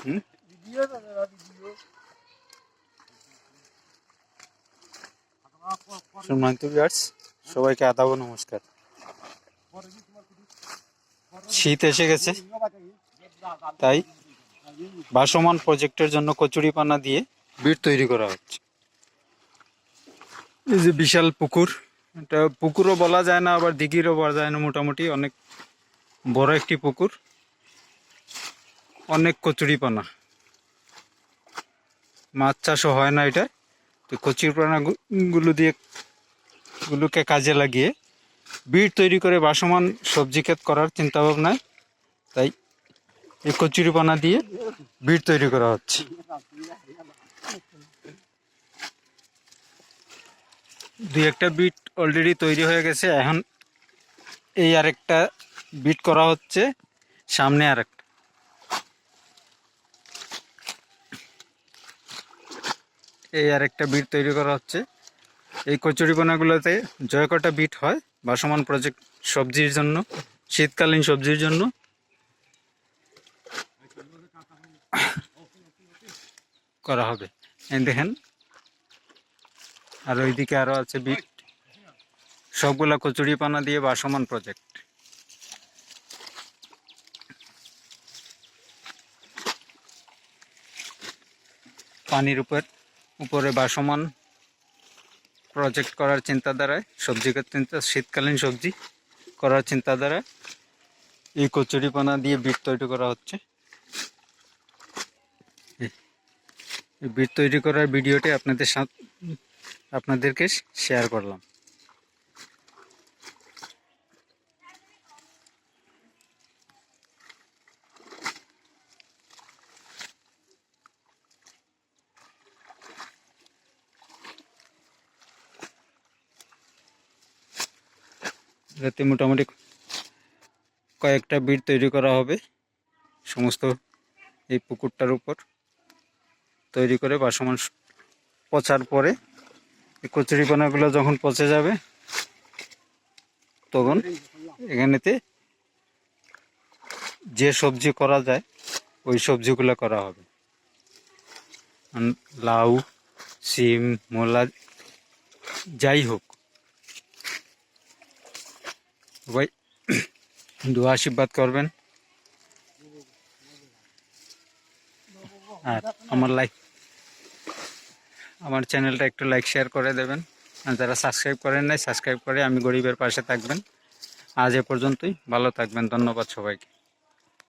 হুম, সম্মানিত ভিউয়ার্স, সবাইকে আদাব নমস্কার। শীত এসে গেছে, তাই ভাসমান প্রজেক্টের জন্য কচুরিপানা দিয়ে বিট তৈরি করা হচ্ছে। এই যে বিশাল পুকুর, এটা পুকুরও বলা যায় না, আবার দিঘিরও বলা যায় না, মোটামুটি অনেক বড় একটি পুকুর, অনেক কচুরিপানা। মাছ চাষও হয় না এটা, তো কচুরিপানা গুলোকে কাজে লাগিয়ে বিট তৈরি করে ভাসমান সবজি ক্ষেত করার চিন্তা ভাবনায়, তাই এই কচুরিপানা দিয়ে বিট তৈরি করা হচ্ছে। দুই একটা বিট অলরেডি তৈরি হয়ে গেছে, এখন এই আরেকটা বিট করা হচ্ছে, সামনে আরেকটা। এই আরেকটা বিট তৈরি করা হচ্ছে। এই কচুরিপানাগুলোতে জয় কটা বিট হয় ভাসমান প্রজেক্ট সবজির জন্য, শীতকালীন সবজির জন্য করা হবে। এই দেখেন, আর ওইদিকে আরো আছে বিট, সবগুলা কচুরিপানা দিয়ে ভাসমান প্রজেক্ট। পানির উপরে ভাসমান প্রজেক্ট করার চিন্তাধারায়, সবজি শীতকালীন সবজি করার চিন্তাধারায় এই কচুরিপানা দিয়ে বিট তৈরি করা হচ্ছে। এই বিট তৈরি করার ভিডিওটি আপনাদেরকে শেয়ার করলাম। যাতে মোটামুটি কয়েকটা বিট তৈরি করা হবে সমস্ত এই পুকুরটার উপর, তৈরি করে ভাসমান পচার পরে এই কচুরিপানাগুলো যখন পচে যাবে, তখন এখানেতে যে সবজি করা যায় ওই সবজিগুলো করা হবে। লাউ, সিম, মূলা, যাই হোক, ভাই দোয়া আশীর্বাদ করবেন। আর আমার চ্যানেলটা একটু লাইক শেয়ার করে দেবেন। আর যারা সাবস্ক্রাইব করেন নাই, সাবস্ক্রাইব করে আমি গরিবের পাশে থাকবেন। আজ এ পর্যন্তই, ভালো থাকবেন, ধন্যবাদ সবাইকে।